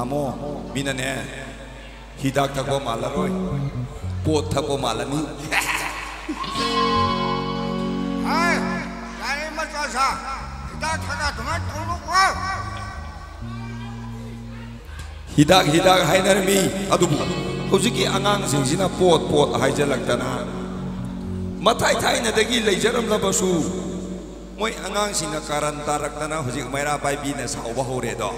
Tamo, minane, hidak tako malaroy, pot tako malani. Ay, dari macasa, hidak taka teman tuluk wah. Hidak hai narmi, aduh, hujiki angang singzina pot hai jalak tanah. Matai na dagi lejaram labasu, moi angang singa karan tarak tanah hujik merah pai bina sau bahore do.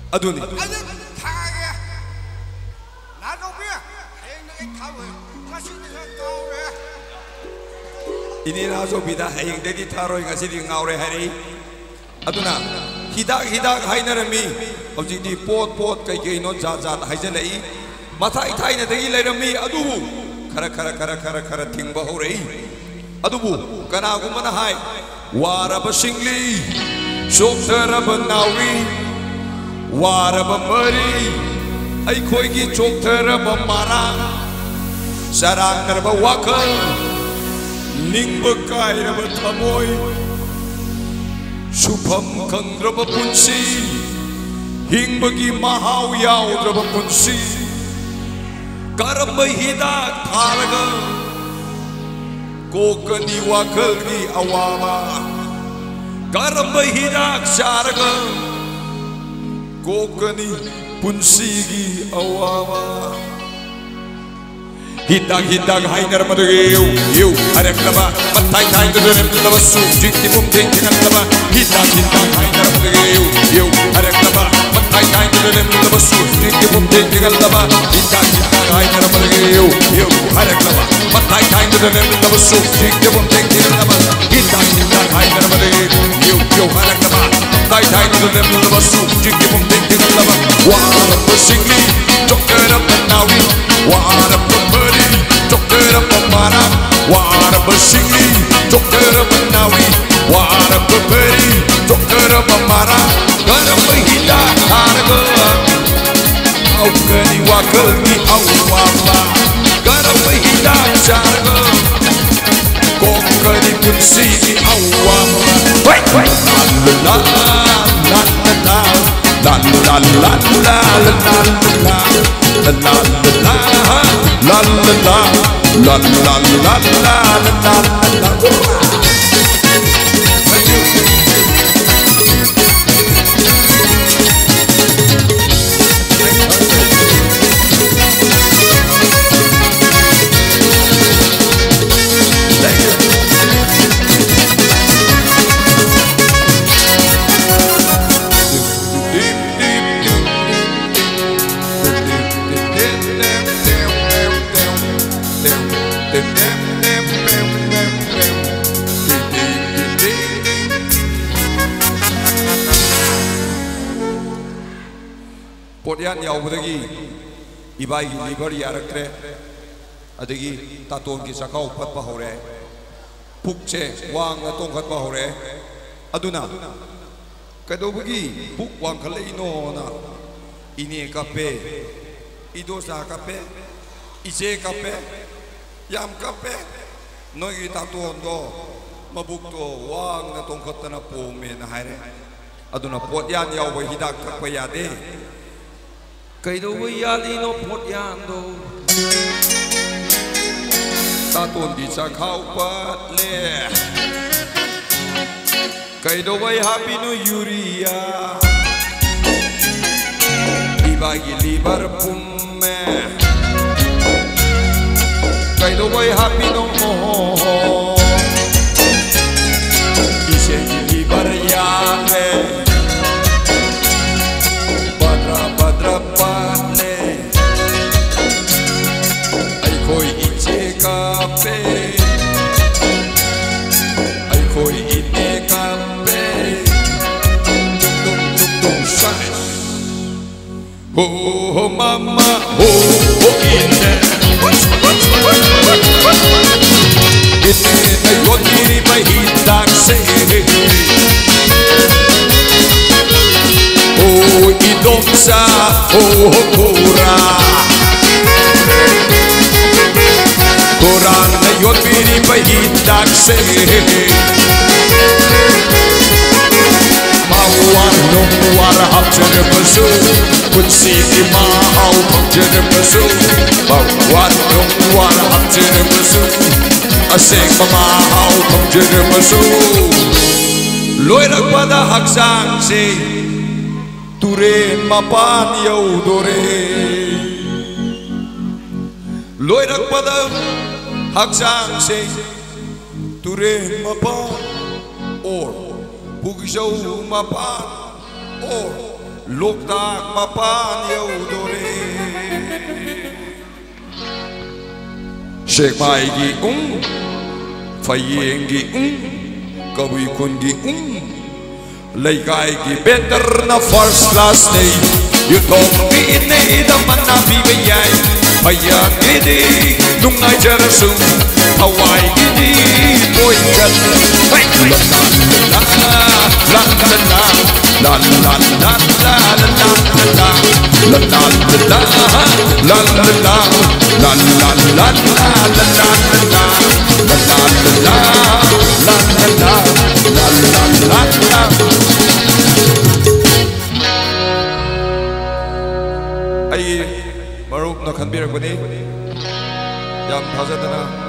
Aduni. Ini naso bida hayang dedi tharoy ngasi di ngaure hari. Aduna hidak hai narami. Hojik di pot kai no jat haijalai. Mathai na dagi lairami adu. Kara ting bahore. Adubu kana gumana hai. Waraba singli. Shoktaraba nawi. Waraba mari, ay koi ki choktaraba marang, sarang naraba wakal, ningba kairaba thamoy, shubham kandraba punsi, hingba ki mahaw yaudraba punsi, karamba hidak tharaga, kokani wakal ki awama, karamba hidak saraga. Kokani punsigi awama hidak hai narmadu eu areklaba matai to narmadu su jikti mumting kanlaba hidak hai narmadu eu areklaba matai to narmadu su jikti mumting kanlaba hidak hai narmadu eu areklaba matai to narmadu su jikti mumting kanlaba hidak hai narmadu eu areklaba matai to narmadu su jikti mumting kanlaba warab singli chokera panawi warab mari chokera pamara warab singli chokera panawi warab mari chokera pamara garam hila harga au kani wakal ni awama garam hila charga kokani punsi ni awama wait la la la la la la la la la Podian yaubudagi ibai liver yarakre adagi taton ki sakau patpa hore pukche wang atong khatpa hore aduna kadobugi puk wang khale ino na ine kape idosa kape ije kape yam kape noi taton do mabuk to wang atong khatna pome na haire aduna podian yaubai hidak thakpa yade Kaido yali no potyando Taton di sa khau pat le Kaido happy no yuria Ibagi libar pumme Kaido happy no moho Ise libar yale Badra padle Ay koi iche kape Ay koi ite kape Tung shine Oh mama oh ine Ite na yotiri pa hitak se Oh idoksa oh kura na Yotpiriba hidakse Mawar nungwar hapchanabasu Kutsiki mahau pangchanabasu Mawar nungwar hapchanabasu Aseng mahau pangchanabasu Loirakpada haksang se Turen mapan yaudore Loirakpada haksang se Turen mapan or Bugisau mapan or Loktak mapan yaudore Sheikh Maigi Fayengi Kabui kungi Laikai ki better na first class day You talk me in the manna be yai Paya gidi nungai jarasu Hawaii gidi boy kat La la la la la la la la la la la la la la la la la Ay maruk na khanbir ko ni yam thajadana